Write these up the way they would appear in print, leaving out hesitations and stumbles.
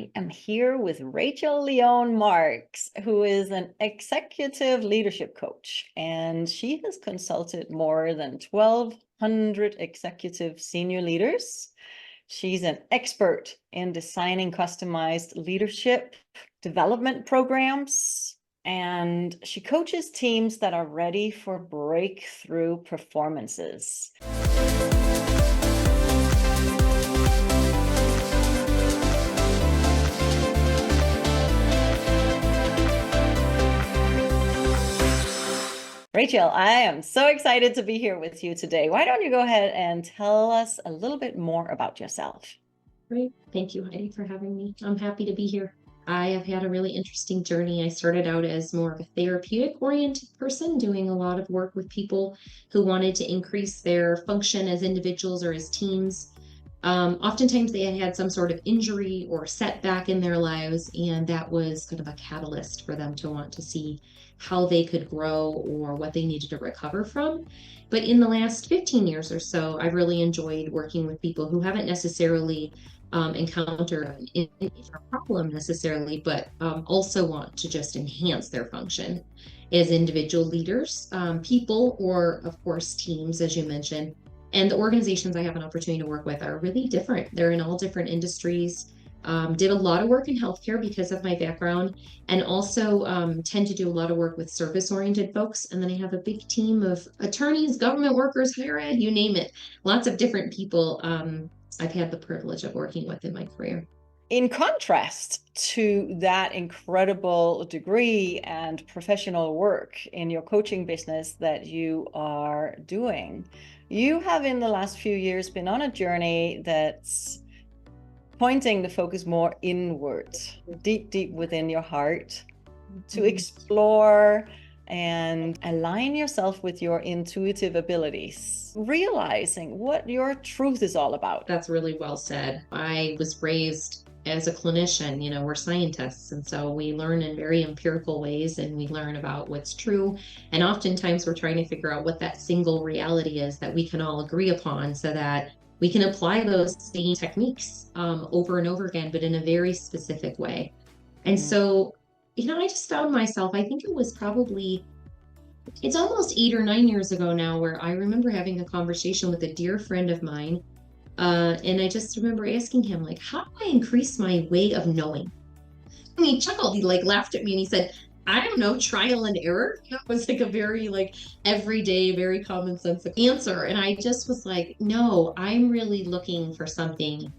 I am here with Rachel Leon Marks, who is an executive leadership coach, and she has consulted more than 1,200 executive senior leaders. She's an expert in designing customized leadership development programs, and she coaches teams that are ready for breakthrough performances. Rachel, I am so excited to be here with you today. Why don't you go ahead and tell us a little bit more about yourself? Great. Thank you, Heidi, for having me. I'm happy to be here. I have had a really interesting journey. I started out as more of a therapeutic-oriented person, doing a lot of work with people who wanted to increase their function as individuals or as teams. Oftentimes they had some sort of injury or setback in their lives, and that was kind of a catalyst for them to want to see how they could grow or what they needed to recover from. But in the last 15 years or so, I've really enjoyed working with people who haven't necessarily encountered an problem necessarily, but also want to just enhance their function as individual leaders, people, or of course, teams, as you mentioned. And the organizations I have an opportunity to work with are really different. They're in all different industries. Did a lot of work in healthcare because of my background, and also tend to do a lot of work with service-oriented folks. And then I have a big team of attorneys, government workers, higher ed, you name it. Lots of different people I've had the privilege of working with in my career. In contrast to that incredible degree and professional work in your coaching business that you are doing, you have in the last few years been on a journey that's pointing the focus more inward, deep within your heart, to explore and align yourself with your intuitive abilities, realizing what your truth is all about. That's really well said. I was raised as a clinician. We're scientists, and so we learn in very empirical ways, and we learn about what's true. And oftentimes we're trying to figure out what that single reality is that we can all agree upon, so that we can apply those same techniques over and over again, but in a very specific way. And so, I just found myself, I think it was probably, it's almost 8 or 9 years ago now, where I remember having a conversation with a dear friend of mine. And I just remember asking him, like, how do I increase my way of knowing? And he chuckled, he laughed at me, and he said, I don't know, trial and error. That was a very everyday, very common sense answer. And I just was like, no, I'm really looking for something.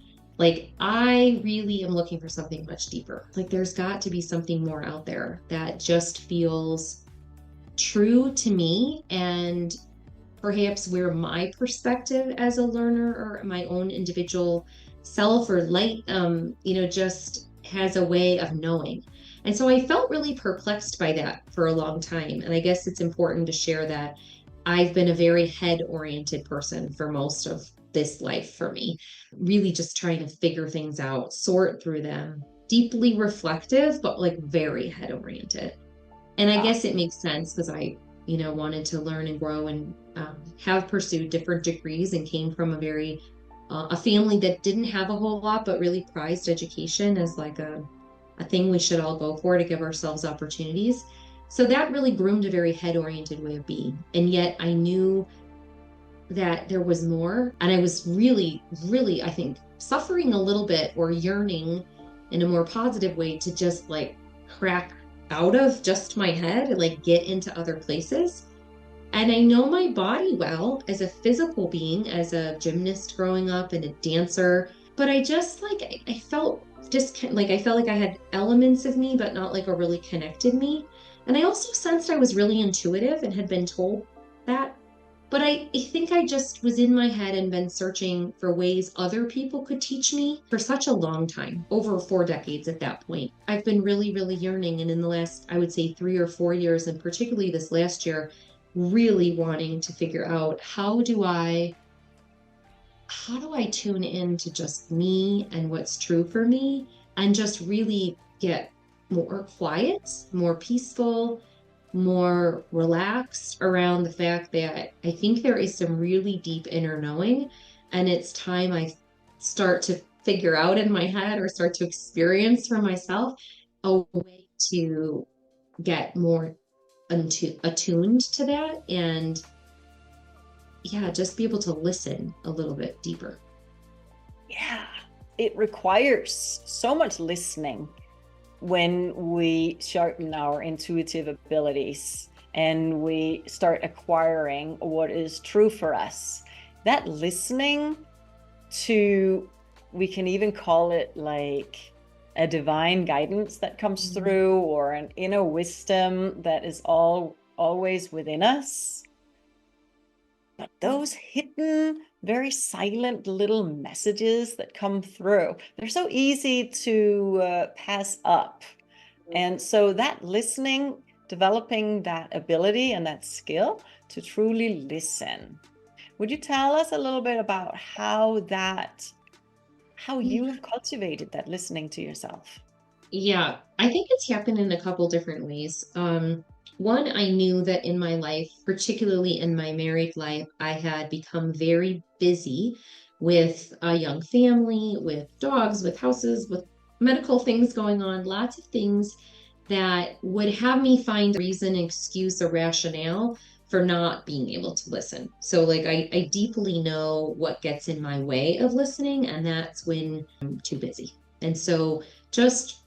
I really am looking for something much deeper. There's got to be something more out there that just feels true to me, and perhaps where my perspective as a learner or my own individual self or light, just has a way of knowing. And so I felt really perplexed by that for a long time. And I guess it's important to share that I've been a very head-oriented person for most of this life for me, really just trying to figure things out, sort through them, deeply reflective, but very head-oriented. And I guess it makes sense because I wanted to learn and grow, and have pursued different degrees, and came from a family that didn't have a whole lot, but really prized education as a thing we should all go for to give ourselves opportunities. So that really groomed a very head-oriented way of being. And yet I knew that there was more. And I was really, really, I think, suffering a little bit, or yearning in a more positive way, to just crack out of just my head and get into other places. And I know my body well as a physical being, as a gymnast growing up and a dancer, but I just I felt I felt like I had elements of me, but not a really connected me. And I also sensed I was really intuitive and had been told that. But I think I just was in my head and been searching for ways other people could teach me for such a long time, over 4 decades at that point. I've been really, really yearning. And in the last, I would say 3 or 4 years, and particularly this last year, really wanting to figure out how do I tune in to just me and what's true for me, and just really get more quiet, more peaceful, more relaxed around the fact that I think there is some really deep inner knowing, and it's time I start to figure out in my head or start to experience for myself, a way to get more attuned to that, and yeah, just be able to listen a little bit deeper. Yeah, it requires so much listening when we sharpen our intuitive abilities and we start acquiring what is true for us. That listening to, we can even call it like a divine guidance that comes through, or an inner wisdom that is always within us. But those hidden, very silent little messages that come through, they're so easy to pass up. And so that listening, developing that ability and that skill to truly listen. Would you tell us a little bit about how you have cultivated that listening to yourself? Yeah, I think it's happened in a couple different ways. One, I knew that in my life, particularly in my married life, I had become very busy with a young family, with dogs, with houses, with medical things going on, lots of things that would have me find a reason, excuse, or rationale for not being able to listen. So, like, I deeply know what gets in my way of listening, and that's when I'm too busy. And so, just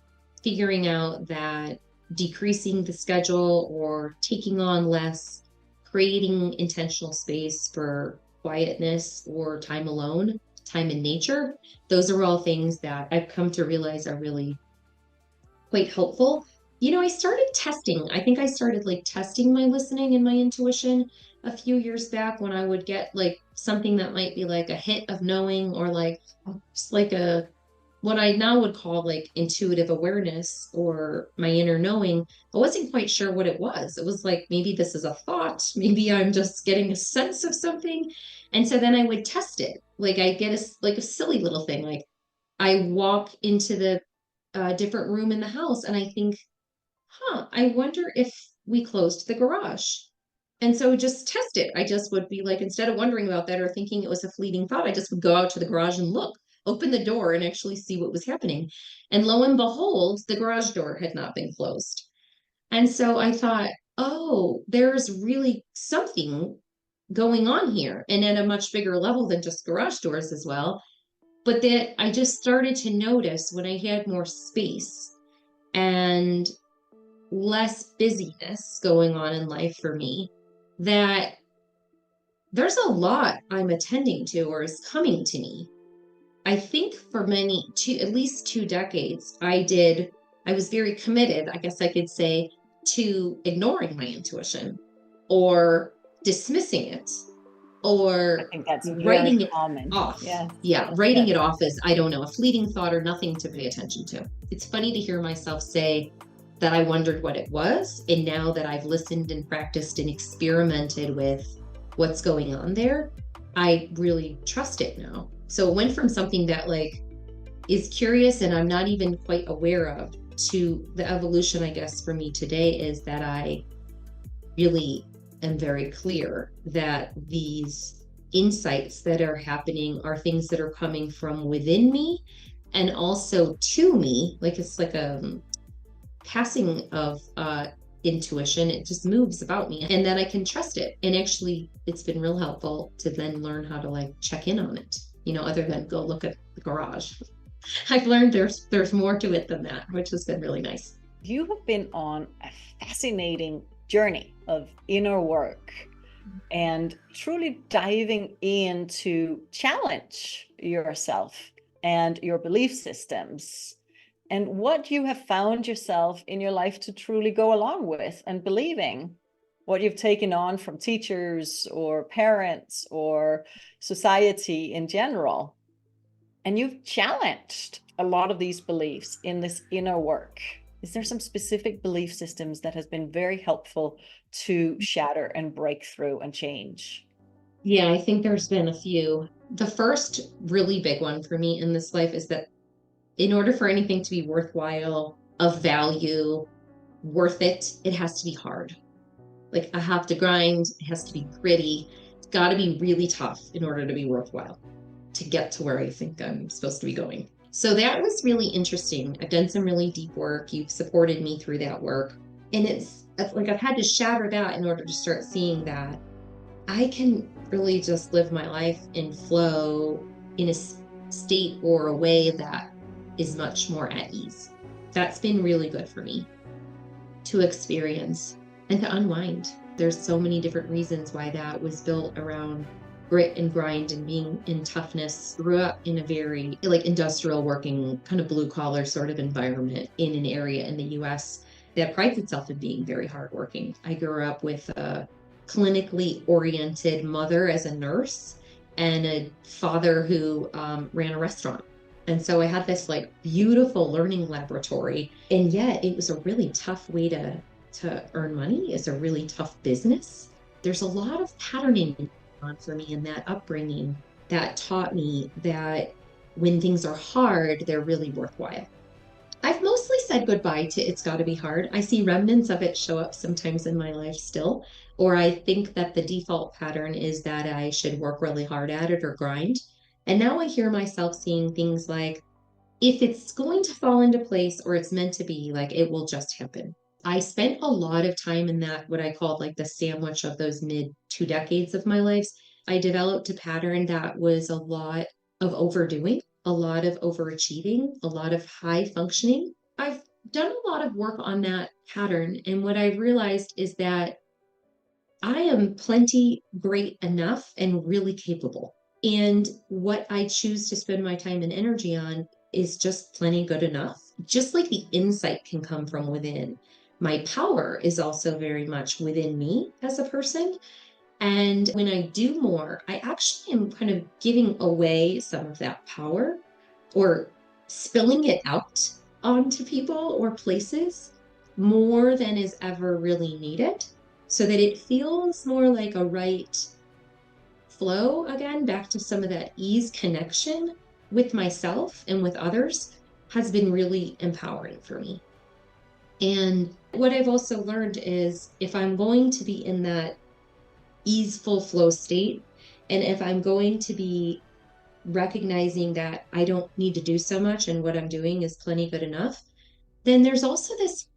figuring out that decreasing the schedule or taking on less, creating intentional space for quietness or time alone, time in nature, those are all things that I've come to realize are really quite helpful. I started testing. I think I started like testing my listening and my intuition a few years back when I would get like something that might be like a hit of knowing, or like just like a what I now would call like intuitive awareness or my inner knowing. I wasn't quite sure what it was. It was like, maybe this is a thought, maybe I'm just getting a sense of something. And so then I would test it. Like I get like a silly little thing. Like I walk into the different room in the house and I think, I wonder if we closed the garage. And so just test it. I just would be like, instead of wondering about that or thinking it was a fleeting thought, I just would go out to the garage and look, open the door and actually see what was happening. And lo and behold, the garage door had not been closed. And so I thought, oh, there's really something going on here, and at a much bigger level than just garage doors as well. But that I just started to notice when I had more space and less busyness going on in life for me, that there's a lot I'm attending to or is coming to me. I think for at least 2 decades, I was very committed, I guess I could say, to ignoring my intuition or dismissing it I or think that's very writing it common. off. Yes, Yeah, yes, writing yes. it off as, I don't know, a fleeting thought or nothing to pay attention to. It's funny to hear myself say that I wondered what it was. And now that I've listened and practiced and experimented with what's going on there, I really trust it now. So it went from something that like is curious and I'm not even quite aware of, to the evolution, I guess, for me today is that I really am very clear that these insights that are happening are things that are coming from within me and also to me. Like it's like a passing of intuition. It just moves about me and then I can trust it. And actually, it's been real helpful to then learn how to like check in on it, other than go look at the garage. I've learned there's more to it than that, which has been really nice. You have been on a fascinating journey of inner work and truly diving in to challenge yourself and your belief systems and what you have found yourself in your life to truly go along with and believing, what you've taken on from teachers or parents or society in general. And you've challenged a lot of these beliefs in this inner work. Is there some specific belief systems that has been very helpful to shatter and break through and change? Yeah, I think there's been a few. The first really big one for me in this life is that in order for anything to be worthwhile, of value, worth it, it has to be hard. Like I have to grind, it has to be gritty. It's got to be really tough in order to be worthwhile. to get to where I think I'm supposed to be going. So that was really interesting. I've done some really deep work. You've supported me through that work. And it's like I've had to shatter that in order to start seeing that I can really just live my life in flow in a state or a way that is much more at ease. That's been really good for me to experience and to unwind. There's so many different reasons why that was built around grit and grind and being in toughness. Grew up in a very like industrial working kind of blue collar sort of environment in an area in the US that prides itself in being very hardworking. I grew up with a clinically oriented mother as a nurse and a father who ran a restaurant. And so I had this like beautiful learning laboratory, and yet it was a really tough way to earn money. It's a really tough business. There's a lot of patterning on for me in that upbringing that taught me that when things are hard, they're really worthwhile. I've mostly said goodbye to it's got to be hard. I see remnants of it show up sometimes in my life still, or I think that the default pattern is that I should work really hard at it or grind. And now I hear myself seeing things like, if it's going to fall into place or it's meant to be, like it will just happen. I spent a lot of time in that, what I called like the sandwich of those mid 2 decades of my life. I developed a pattern that was a lot of overdoing, a lot of overachieving, a lot of high functioning. I've done a lot of work on that pattern. And what I've realized is that I am plenty great enough and really capable. And what I choose to spend my time and energy on is just plenty good enough. Just like the insight can come from within, my power is also very much within me as a person. And when I do more, I actually am kind of giving away some of that power or spilling it out onto people or places more than is ever really needed so that it feels more like a right flow again, back to some of that ease connection with myself and with others has been really empowering for me. And what I've also learned is if I'm going to be in that easeful flow state, and if I'm going to be recognizing that I don't need to do so much and what I'm doing is plenty good enough, then there's also this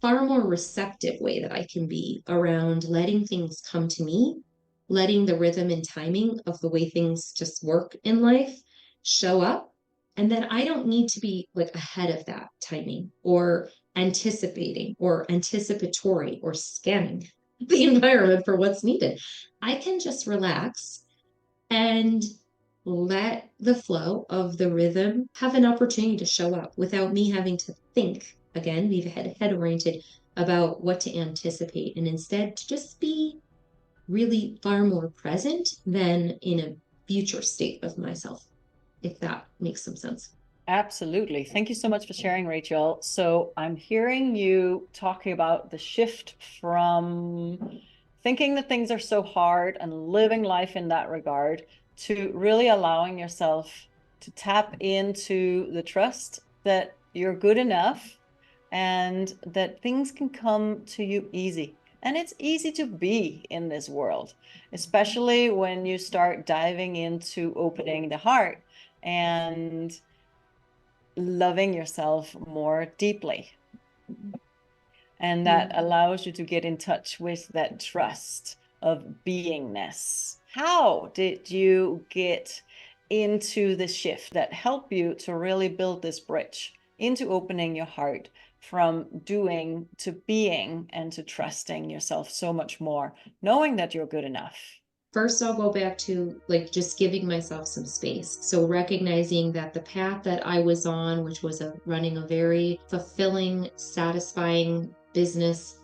far more receptive way that I can be around letting things come to me, letting the rhythm and timing of the way things just work in life show up. And then I don't need to be like ahead of that timing or anticipating or anticipatory or scanning the environment for what's needed. I can just relax and let the flow of the rhythm have an opportunity to show up without me having to think again, be head oriented about what to anticipate, and instead to just be really far more present than in a future state of myself, if that makes some sense. Absolutely. Thank you so much for sharing, Rachel. So I'm hearing you talking about the shift from thinking that things are so hard and living life in that regard to really allowing yourself to tap into the trust that you're good enough and that things can come to you easy. And it's easy to be in this world, especially when you start diving into opening the heart and loving yourself more deeply. And that allows you to get in touch with that trust of beingness. How did you get into the shift that helped you to really build this bridge into opening your heart from doing to being and to trusting yourself so much more, knowing that you're good enough? First, I'll go back to like just giving myself some space. So recognizing that the path that I was on, which was running a very fulfilling, satisfying business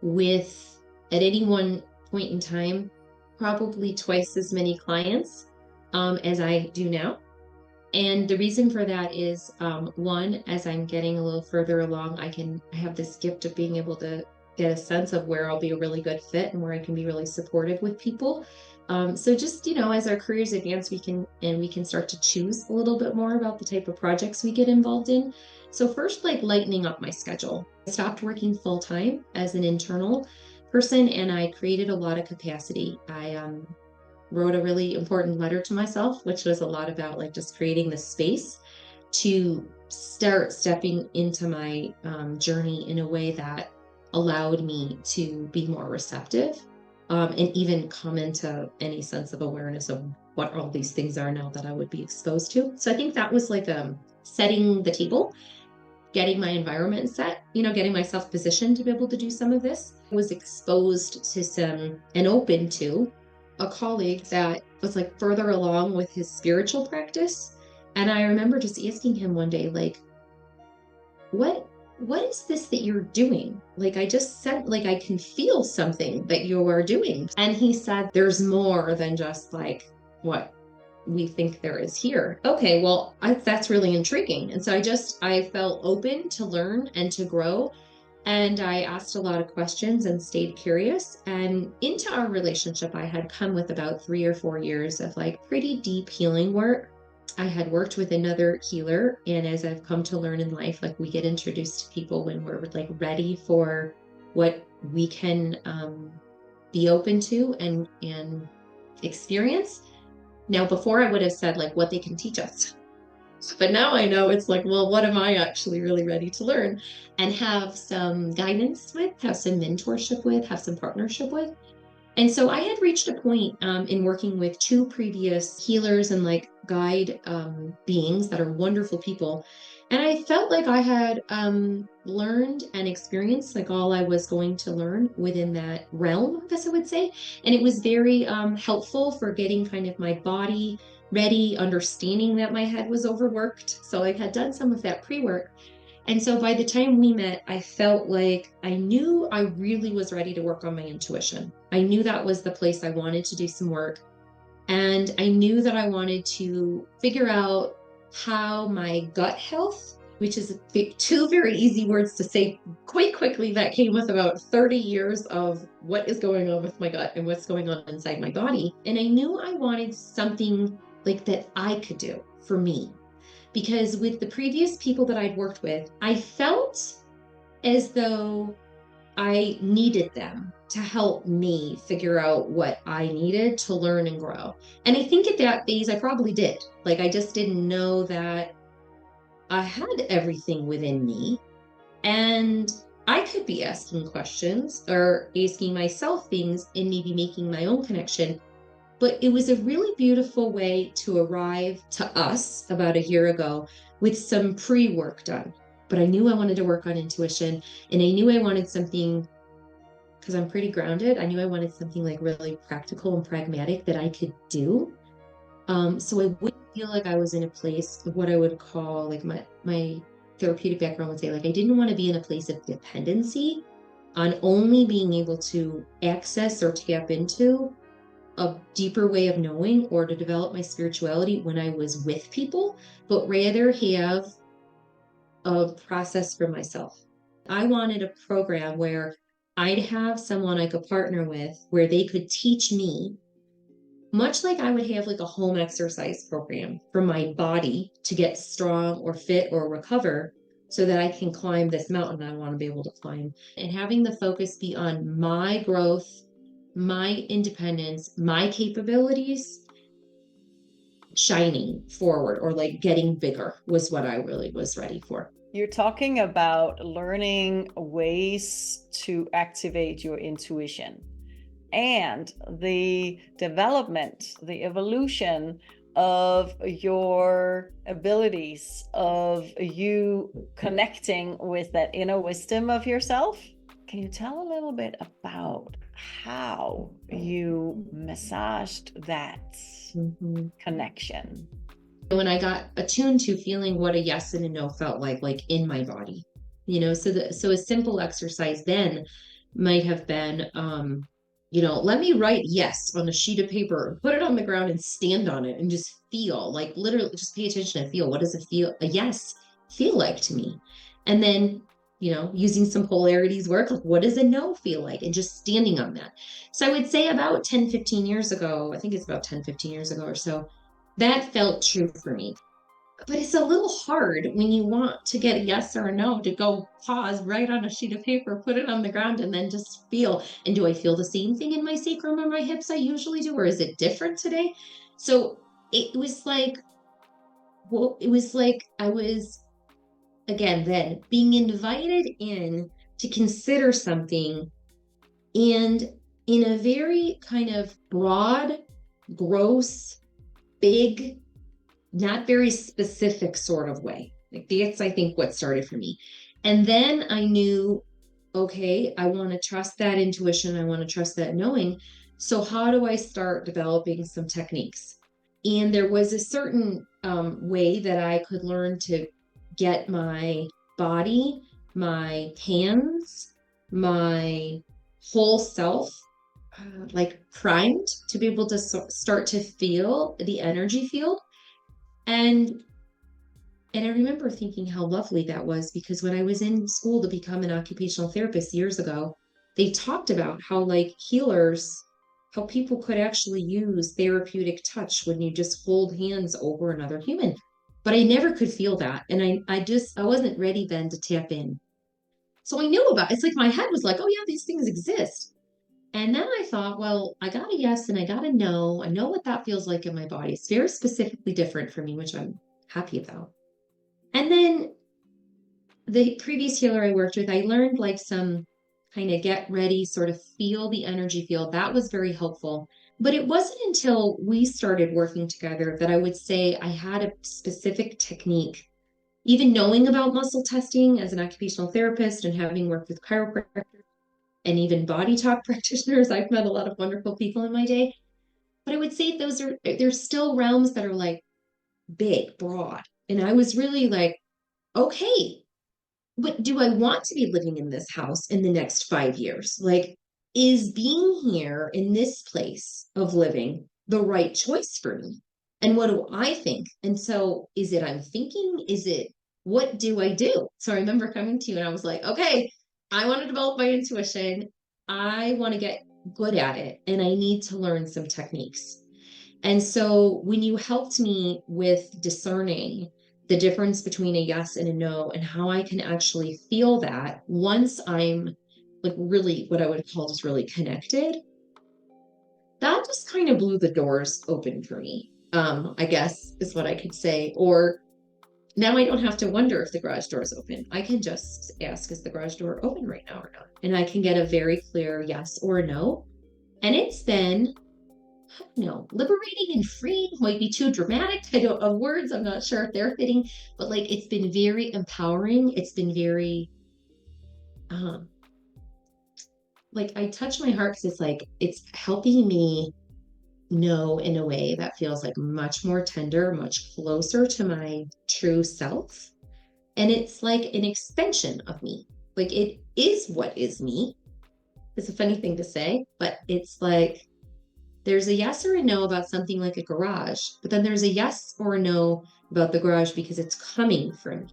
with at any one point in time, probably twice as many clients as I do now. And the reason for that is one, as I'm getting a little further along, I have this gift of being able to get a sense of where I'll be a really good fit and where I can be really supportive with people. So just, as our careers advance, we can start to choose a little bit more about the type of projects we get involved in. So first, like lightening up my schedule. I stopped working full time as an internal person and I created a lot of capacity. I wrote a really important letter to myself, which was a lot about like just creating the space to start stepping into my journey in a way that allowed me to be more receptive, and even come into any sense of awareness of what all these things are now that I would be exposed to. So I think that was like setting the table, getting my environment set, getting myself positioned to be able to do some of this. I was exposed to some and open to a colleague that was like further along with his spiritual practice. And I remember just asking him one day, like, what is this that you're doing? Like, I just said, like, I can feel something that you are doing. And he said, there's more than just like what we think there is here. Okay, well, that's really intriguing. And so I felt open to learn and to grow. And I asked a lot of questions and stayed curious. And into our relationship, I had come with about 3 or 4 years of like pretty deep healing work. I had worked with another healer. And as I've come to learn in life, like we get introduced to people when we're like ready for what we can be open to and experience. Now, before I would have said like what they can teach us. But now I know it's like, well, what am I actually really ready to learn and have some guidance with, have some mentorship with, have some partnership with. And so I had reached a point in working with two previous healers and like guide beings that are wonderful people. And I felt like I had learned and experienced like all I was going to learn within that realm, I guess I would say. And it was very helpful for getting kind of my body ready, understanding that my head was overworked. So I had done some of that pre-work. And so by the time we met, I felt like I knew I really was ready to work on my intuition. I knew that was the place I wanted to do some work. And I knew that I wanted to figure out how my gut health, which is two very easy words to say quite quickly, that came with about 30 years of what is going on with my gut and what's going on inside my body. And I knew I wanted something like that I could do for me. Because with the previous people that I'd worked with, I felt as though I needed them to help me figure out what I needed to learn and grow. And I think at that phase, I probably did. Like, I just didn't know that I had everything within me. And I could be asking questions or asking myself things and maybe making my own connection. But it was a really beautiful way to arrive to us about a year ago with some pre-work done. But I knew I wanted to work on intuition, and I knew I wanted something, because I'm pretty grounded, I knew I wanted something like really practical and pragmatic that I could do. So I wouldn't feel like I was in a place of what I would call like my therapeutic background would say, like I didn't want to be in a place of dependency on only being able to access or tap into a deeper way of knowing or to develop my spirituality when I was with people, but rather have a process for myself. I wanted a program where I'd have someone I could partner with where they could teach me, much like I would have like a home exercise program for my body to get strong or fit or recover so that I can climb this mountain I want to be able to climb. And having the focus be on my growth, my independence, my capabilities shining forward or like getting bigger was what I really was ready for. You're talking about learning ways to activate your intuition and the development, the evolution of your abilities, of you connecting with that inner wisdom of yourself. Can you tell a little bit about how you massaged that connection? When I got attuned to feeling what a yes and a no felt like in my body, so a simple exercise then might have been, let me write yes on a sheet of paper, put it on the ground and stand on it and just feel, like literally just pay attention and feel, what does a yes feel like to me? And then, using some polarities work, like what does a no feel like? And just standing on that. So I would say about 10, 15 years ago, I think it's about 10, 15 years ago or so, that felt true for me. but it's a little hard when you want to get a yes or a no to go pause, write on a sheet of paper, put it on the ground, and then just feel. And do I feel the same thing in my sacrum or my hips I usually do, or is it different today? So it was like, well, it was like I was, again, then being invited in to consider something, and in a very kind of broad, gross, big, not very specific sort of way. Like that's, I think, what started for me. And then I knew, okay, I want to trust that intuition. I want to trust that knowing. So how do I start developing some techniques? And there was a certain way that I could learn to get my body, my hands, my whole self like primed to be able to start to feel the energy field. And I remember thinking how lovely that was, because when I was in school to become an occupational therapist years ago, they talked about how, like, healers, how people could actually use therapeutic touch when you just hold hands over another human. But I never could feel that. And I wasn't ready then to tap in. So I knew about it's like my head was like, oh yeah, these things exist. And then I thought, well, I got a yes and I got a no. I know what that feels like in my body. It's very specifically different for me, which I'm happy about. And then the previous healer I worked with, I learned like some kind of get ready, sort of feel the energy field. That was very helpful. But it wasn't until we started working together that I would say I had a specific technique. Even knowing about muscle testing as an occupational therapist and having worked with chiropractors and even body talk practitioners, I've met a lot of wonderful people in my day. But I would say there's still realms that are like big, broad. And I was really like, okay, but do I want to be living in this house in the next 5 years? Like, is being here in this place of living the right choice for me? And what do I think? And so, is it I'm thinking? Is it what do I do? So, I remember coming to you and I was like, okay, I want to develop my intuition. I want to get good at it and I need to learn some techniques. And so when you helped me with discerning the difference between a yes and a no and how I can actually feel that once I'm like really what I would call just really connected, that just kind of blew the doors open for me. I guess is what I could say. Or now I don't have to wonder if the garage door is open. I can just ask, is the garage door open right now or not? And I can get a very clear yes or no. And it's been liberating and freeing might be too dramatic. I don't of words. I'm not sure if they're fitting, but like it's been very empowering. It's been very um like I touch my heart because it's like it's helping me know in a way that feels like much more tender, much closer to my true self. And it's like an extension of me. Like it is what is me. It's a funny thing to say, but it's like there's a yes or a no about something like a garage, but then there's a yes or a no about the garage because it's coming from me.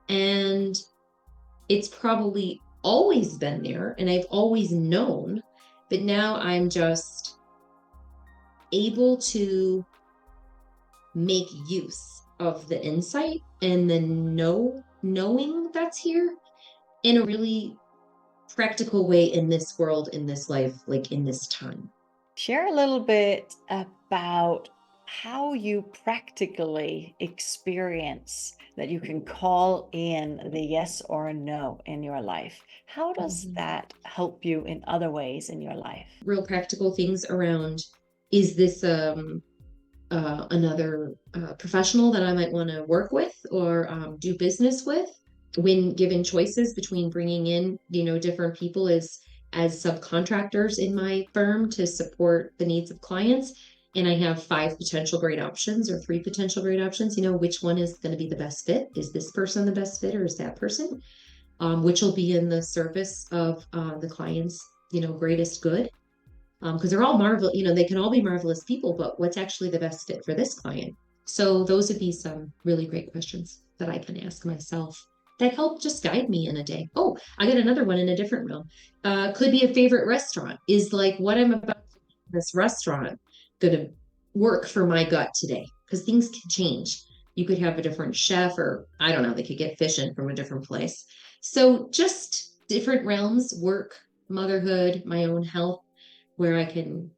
And it's probably always been there and I've always known, but now I'm just able to make use of the insight and the knowing that's here in a really practical way in this world, in this life, like in this time. Share a little bit about how you practically experience that you can call in the yes or a no in your life. How does Mhm. that help you in other ways in your life? Real practical things around, is this another professional that I might want to work with or do business with? When given choices between bringing in, different people as subcontractors in my firm to support the needs of clients, and I have 5 potential great options or 3 potential great options, which one is going to be the best fit? Is this person the best fit or is that person? Which will be in the service of the client's, greatest good, because they're all they can all be marvelous people, but what's actually the best fit for this client? So those would be some really great questions that I can ask myself that help just guide me in a day. Oh, I got another one in a different realm. Could be a favorite restaurant. Is like what I'm about to do in this restaurant going to work for my gut today? Because things can change. You could have a different chef, or I don't know, they could get fish in from a different place. So just different realms, work, motherhood, my own health, where I can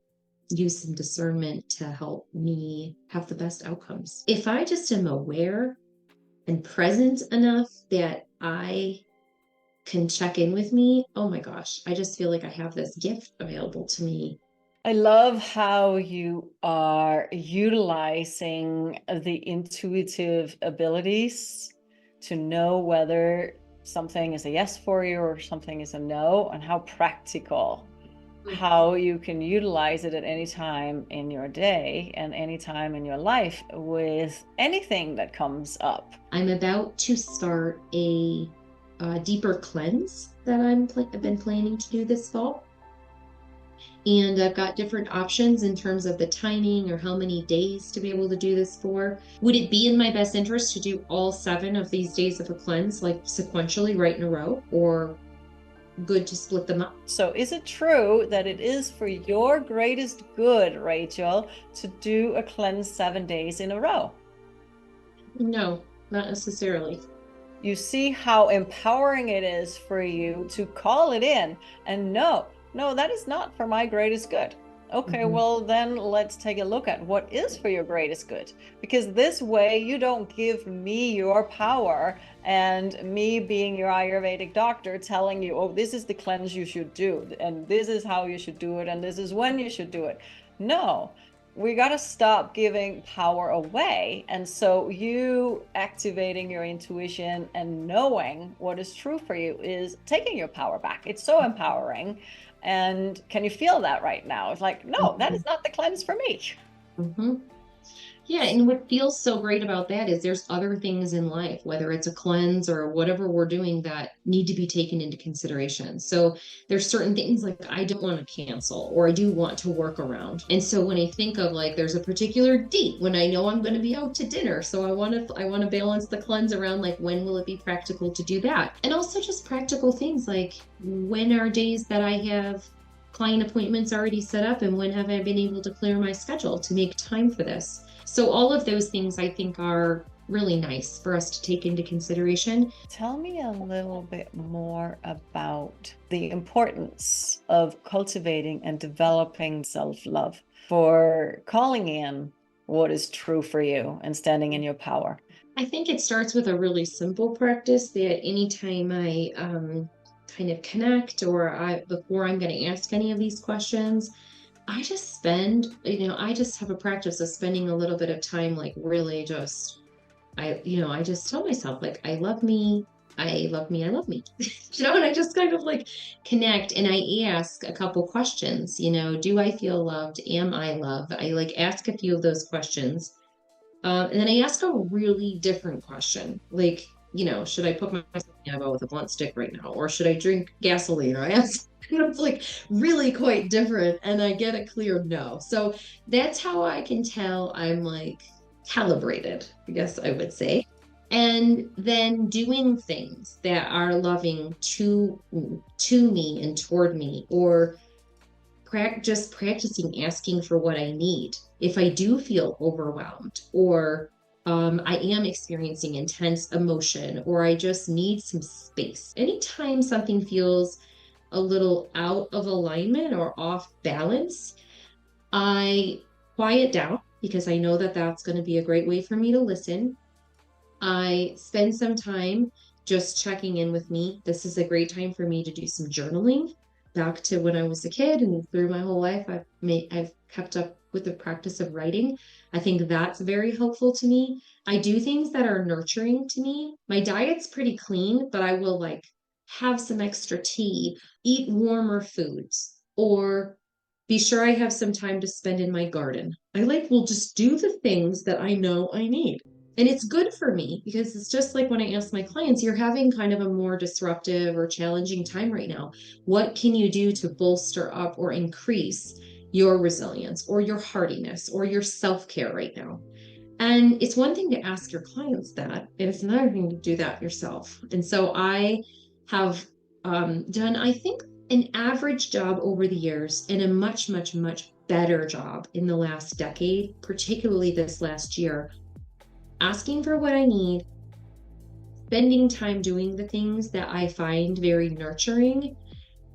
use some discernment to help me have the best outcomes. If I just am aware and present enough that I can check in with me, oh my gosh, I just feel like I have this gift available to me. I love how you are utilizing the intuitive abilities to know whether something is a yes for you or something is a no, and how practical, how you can utilize it at any time in your day and any time in your life with anything that comes up. I'm about to start a deeper cleanse that I've been planning to do this fall. And I've got different options in terms of the timing or how many days to be able to do this for. Would it be in my best interest to do all 7 of these days of a cleanse, like sequentially right in a row, or good to split them up? So is it true that it is for your greatest good, Rachel, to do a cleanse 7 days in a row? No, not necessarily. You see how empowering it is for you to call it in and no, that is not for my greatest good. Okay, Mhm. well, then let's take a look at what is for your greatest good. Because this way, you don't give me your power and me being your Ayurvedic doctor telling you, oh, this is the cleanse you should do, and this is how you should do it, and this is when you should do it. No, we got to stop giving power away. And so, you activating your intuition and knowing what is true for you is taking your power back. It's so empowering. And can you feel that right now? It's like, no, that is not the cleanse for me. Mhm. Yeah, and what feels so great about that is there's other things in life, whether it's a cleanse or whatever we're doing, that need to be taken into consideration. So there's certain things like I don't want to cancel or I do want to work around. And so when I think of like there's a particular date when I know I'm going to be out to dinner, so I want to balance the cleanse around like when will it be practical to do that? And also just practical things like when are days that I have client appointments already set up and when have I been able to clear my schedule to make time for this? So all of those things I think are really nice for us to take into consideration. Tell me a little bit more about the importance of cultivating and developing self-love for calling in what is true for you and standing in your power. I think it starts with a really simple practice that anytime I kind of connect or before I'm going to ask any of these questions, I just have a practice of spending a little bit of time, like really just, I just tell myself, like, I love me, I love me, I love me, and I just kind of like connect and I ask a couple questions, do I feel loved? Am I loved? I like ask a few of those questions. And then I ask a really different question, like, should I put myself in a bowl with a blunt stick right now, or should I drink gasoline? Or I ask, it's like really quite different, and I get a clear no. So that's how I can tell I'm like calibrated, I guess I would say. And then doing things that are loving to me and toward me, or just practicing asking for what I need. If I do feel overwhelmed or I am experiencing intense emotion or I just need some space. Anytime something feels a little out of alignment or off balance, I quiet down because I know that that's going to be a great way for me to listen. I spend some time just checking in with me. This is a great time for me to do some journaling back to when I was a kid and through my whole life. I've kept up with the practice of writing. I think that's very helpful to me. I do things that are nurturing to me. My diet's pretty clean, but I will like have some extra tea, eat warmer foods, or be sure I have some time to spend in my garden. I like will just do the things that I know I need. And it's good for me because it's just like when I ask my clients, you're having kind of a more disruptive or challenging time right now. What can you do to bolster up or increase your resilience or your hardiness or your self care right now? And it's one thing to ask your clients that, and it's another thing to do that yourself. And so I have done, I think, an average job over the years and a much, much, much better job in the last decade, particularly this last year, asking for what I need, spending time doing the things that I find very nurturing.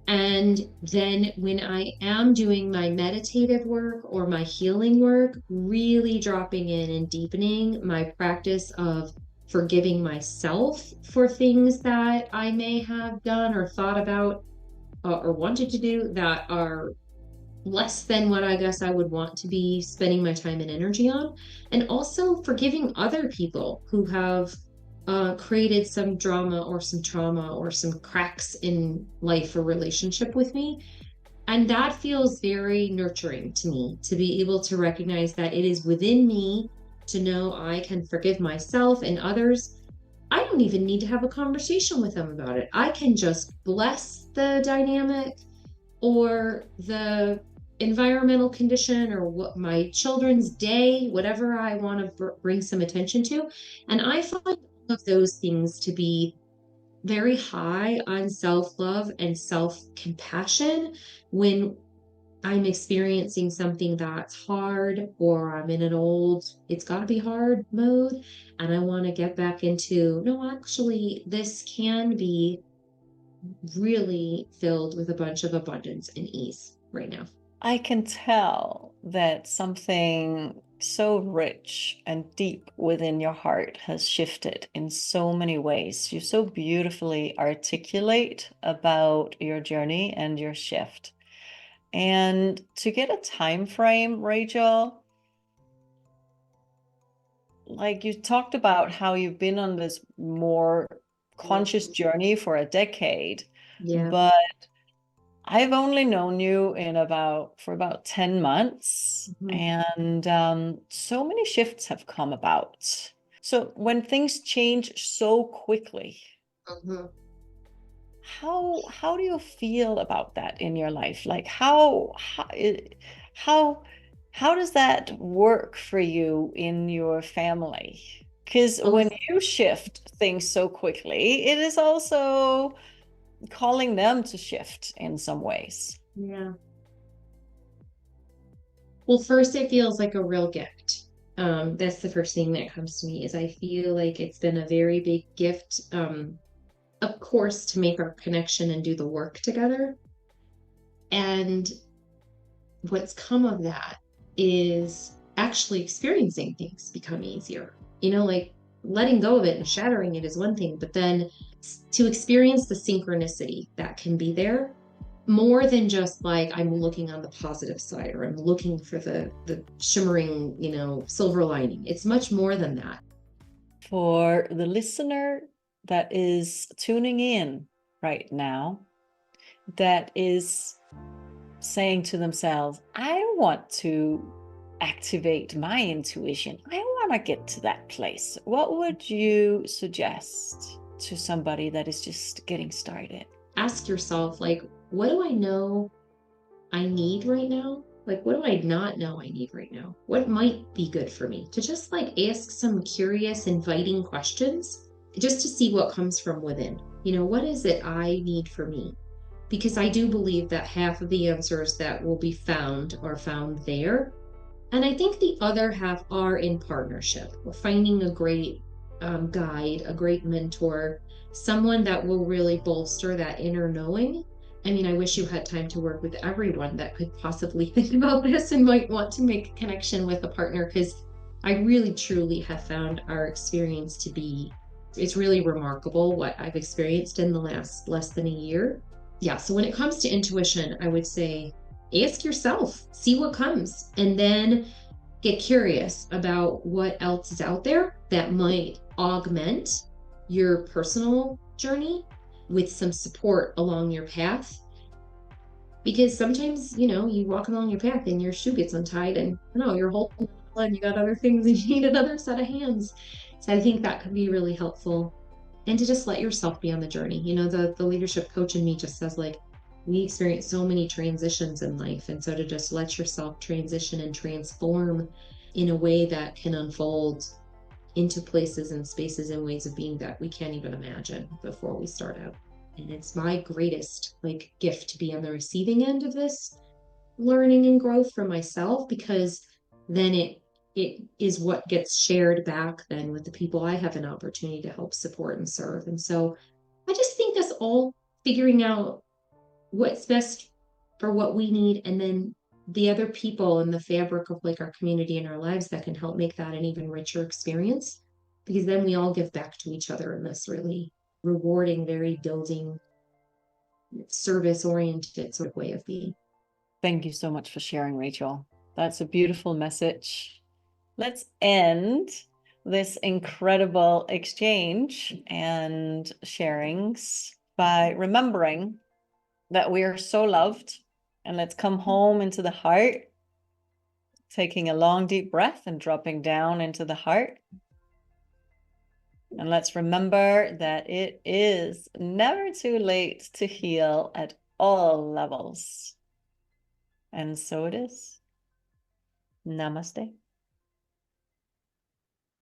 And then when I am doing my meditative work or my healing work, really dropping in and deepening my practice of forgiving myself for things that I may have done or thought about or wanted to do that are less than what I guess I would want to be spending my time and energy on. And also forgiving other people who have created some drama or some trauma or some cracks in life or relationship with me. And that feels very nurturing to me to be able to recognize that it is within me to know I can forgive myself and others. I don't even need to have a conversation with them about it. I can just bless the dynamic or the environmental condition or what my children's day, whatever I want to bring some attention to. And I find all of those things to be very high on self love and self compassion when I'm experiencing something that's hard or I'm in an old, it's got to be hard mode. And I want to get back into, no, actually, this can be really filled with a bunch of abundance and ease right now. I can tell that something so rich and deep within your heart has shifted in so many ways. You so beautifully articulate about your journey and your shift. And to get a time frame, Rachel, like you talked about how you've been on this more conscious journey for a decade, Yeah. but I've only known you for about 10 months, Mhm. and so many shifts have come about. So when things change so quickly, Mhm. how do you feel about that in your life? Like how how does that work for you in your family? Because Oh, when you shift things so quickly, it is also calling them to shift in some ways. yeah. Well, first, it feels like a real gift. That's the first thing that comes to me is I feel like it's been a very big gift, of course, to make our connection and do the work together. And what's come of that is actually experiencing things become easier. Like letting go of it and shattering it is one thing, but then to experience the synchronicity that can be there more than just like I'm looking on the positive side or I'm looking for the shimmering, silver lining. It's much more than that. For the listener that is tuning in right now, that is saying to themselves, I want to activate my intuition. I want to get to that place. What would you suggest to somebody that is just getting started? Ask yourself, like, what do I know I need right now? Like, what do I not know I need right now? What might be good for me? To just like ask some curious, inviting questions just to see what comes from within. What is it I need for me? Because I do believe that half of the answers that will be found are found there. And I think the other half are in partnership. We're finding a great guide, a great mentor, someone that will really bolster that inner knowing. I mean, I wish you had time to work with everyone that could possibly think about this and might want to make a connection with a partner because I really truly have found our experience to be, it's really remarkable what I've experienced in the last less than a year. Yeah, so when it comes to intuition, I would say ask yourself, see what comes, and then get curious about what else is out there that might augment your personal journey with some support along your path. Because sometimes, you walk along your path and your shoe gets untied and you're holding on and you got other things and you need another set of hands. So I think that could be really helpful. And to just let yourself be on the journey. The leadership coach in me just says like we experience so many transitions in life. And so to just let yourself transition and transform in a way that can unfold into places and spaces and ways of being that we can't even imagine before we start out. And it's my greatest like gift to be on the receiving end of this learning and growth for myself because then it it is what gets shared back then with the people I have an opportunity to help support and serve. And so I just think us all figuring out what's best for what we need, and then the other people in the fabric of like our community and our lives that can help make that an even richer experience, because then we all give back to each other in this really rewarding, very building, service oriented sort of way of being. Thank you so much for sharing, Rachel. That's a beautiful message. Let's end this incredible exchange and sharings by remembering that we are so loved. And let's come home into the heart, taking a long, deep breath and dropping down into the heart. And let's remember that it is never too late to heal at all levels. And so it is. Namaste.